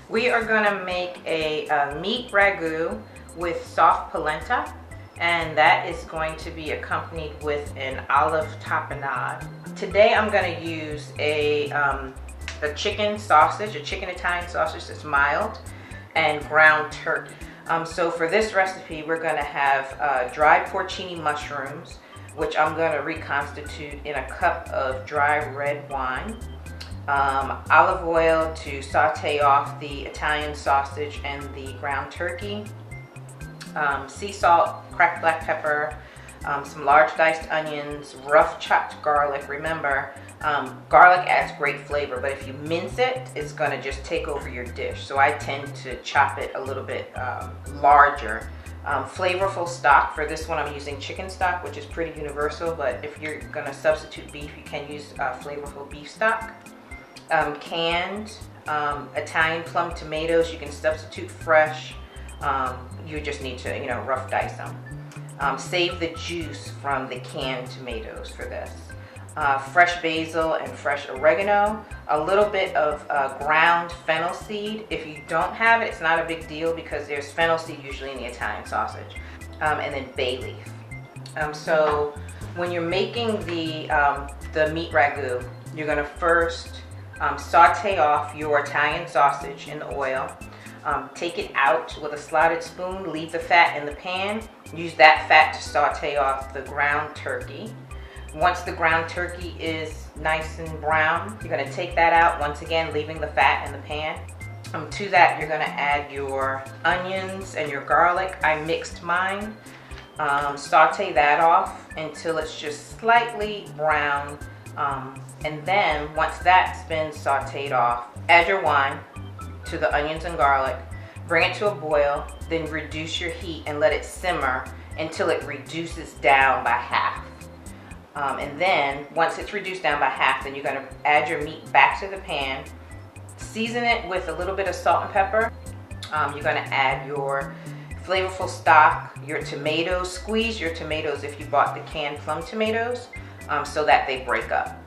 We are gonna make a meat ragu with soft polenta, and that is going to be accompanied with an olive tapenade. Today I'm gonna use a chicken sausage, a chicken Italian sausage that's mild, and ground turkey. So for this recipe, we're gonna have dried porcini mushrooms, which I'm gonna reconstitute in a cup of dry red wine. Olive oil to saute off the Italian sausage and the ground turkey, sea salt, cracked black pepper, some large diced onions, rough chopped garlic. Remember, garlic adds great flavor, but if you mince it, it's going to just take over your dish. So I tend to chop it a little bit larger. Flavorful stock. For this one, I'm using chicken stock, which is pretty universal, but if you're going to substitute beef, you can use flavorful beef stock. Canned Italian plum tomatoes. You can substitute fresh. You just need to, rough dice them. Save the juice from the canned tomatoes for this. Fresh basil and fresh oregano. A little bit of ground fennel seed. If you don't have it, it's not a big deal because there's fennel seed usually in the Italian sausage. And then bay leaf. So when you're making the meat ragu, you're going to first saute off your Italian sausage in the oil. Take it out with a slotted spoon, leave the fat in the pan. Use that fat to saute off the ground turkey. Once the ground turkey is nice and brown, you're going to take that out, once again leaving the fat in the pan. To that, you're going to add your onions and your garlic. I mixed mine. Saute that off until it's just slightly brown. And then once that's been sauteed off, add your wine to the onions and garlic, bring it to a boil, then reduce your heat and let it simmer until it reduces down by half. And then once it's reduced down by half, then you're going to add your meat back to the pan, season it with a little bit of salt and pepper. You're going to add your flavorful stock, your tomatoes. Squeeze your tomatoes if you bought the canned plum tomatoes so that they break up.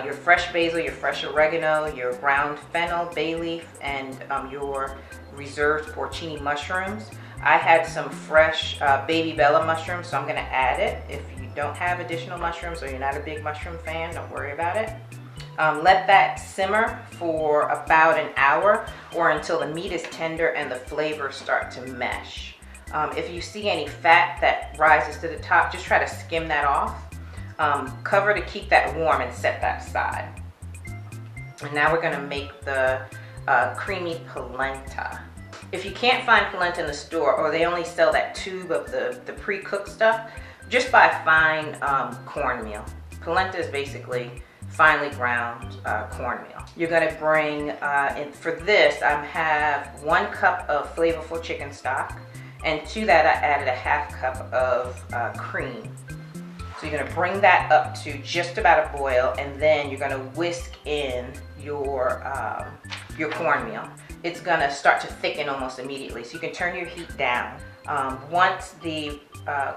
Your fresh basil, your fresh oregano, your ground fennel, bay leaf, and your reserved porcini mushrooms. I had some fresh baby bella mushrooms, so I'm going to add it. If you don't have additional mushrooms or you're not a big mushroom fan, don't worry about it. Let that simmer for about an hour or until the meat is tender and the flavors start to mesh. If you see any fat that rises to the top, just try to skim that off. Cover to keep that warm and set that aside. And now we're going to make the creamy polenta. If you can't find polenta in the store, or they only sell that tube of the pre-cooked stuff, just buy fine cornmeal. Polenta is basically finely ground cornmeal. You're going to bring, for this, I have 1 cup of flavorful chicken stock, and to that I added a half cup of cream. So you're going to bring that up to just about a boil, and then you're going to whisk in your cornmeal. It's going to start to thicken almost immediately, so you can turn your heat down. Once the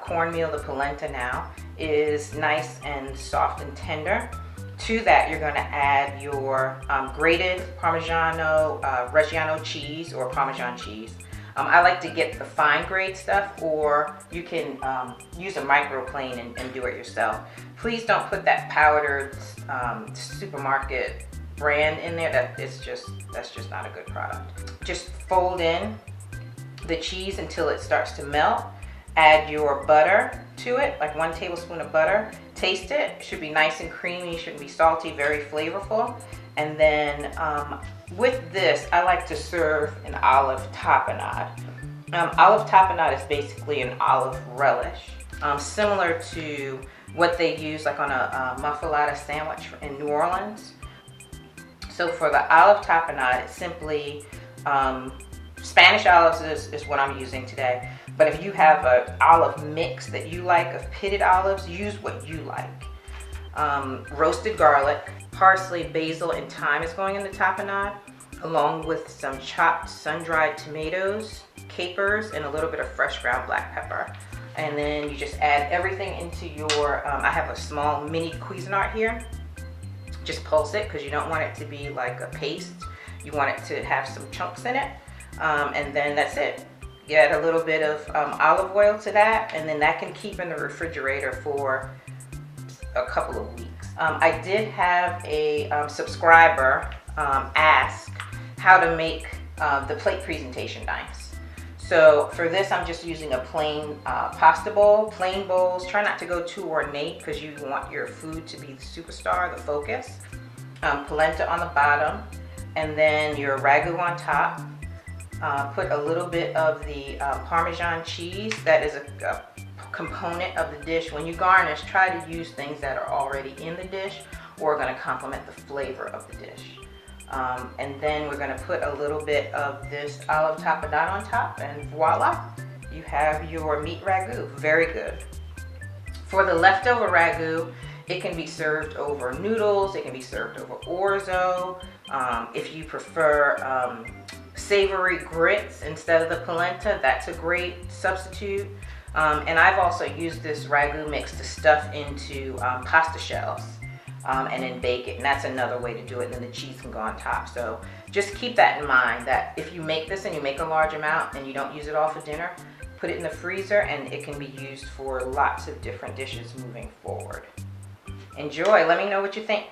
cornmeal, the polenta now, is nice and soft and tender, to that you're going to add your grated Parmigiano Reggiano cheese or Parmesan cheese. I like to get the fine grade stuff, or you can use a microplane and do it yourself. Please don't put that powdered supermarket brand in there. That's just not a good product. Just fold in the cheese until it starts to melt. Add your butter to it, like 1 tablespoon of butter. Taste it. It should be nice and creamy. Shouldn't be salty. Very flavorful. And then with this, I like to serve an olive tapenade. Olive tapenade is basically an olive relish, similar to what they use like on a muffaletta sandwich in New Orleans. So for the olive tapenade, it's simply Spanish olives is what I'm using today. But if you have an olive mix that you like of pitted olives, use what you like. Roasted garlic, parsley, basil, and thyme is going in the tapenade, along with some chopped sun-dried tomatoes, capers, and a little bit of fresh ground black pepper. And then you just add everything into your, I have a small mini Cuisinart here. Just pulse it because you don't want it to be like a paste. You want it to have some chunks in it, and then that's it. You add a little bit of olive oil to that, and then that can keep in the refrigerator for a couple of weeks. I did have a subscriber ask how to make the plate presentation knives. So for this, I'm just using a plain pasta bowl. Plain bowls, try not to go too ornate because you want your food to be the superstar, the focus. Polenta on the bottom, and then your ragu on top. Put a little bit of the Parmesan cheese. That is a component of the dish. When you garnish, try to use things that are already in the dish or are going to complement the flavor of the dish. And then we're going to put a little bit of this Olive Tapenade on top, and voila, you have your meat ragu. Very good. For the leftover ragu, it can be served over noodles, it can be served over orzo. If you prefer savory grits instead of the polenta, that's a great substitute. And I've also used this ragu mix to stuff into pasta shells. And then bake it, and that's another way to do it, and then the cheese can go on top. So just keep that in mind, that if you make this and you make a large amount and you don't use it all for dinner, put it in the freezer and it can be used for lots of different dishes moving forward. Enjoy. Let me know what you think.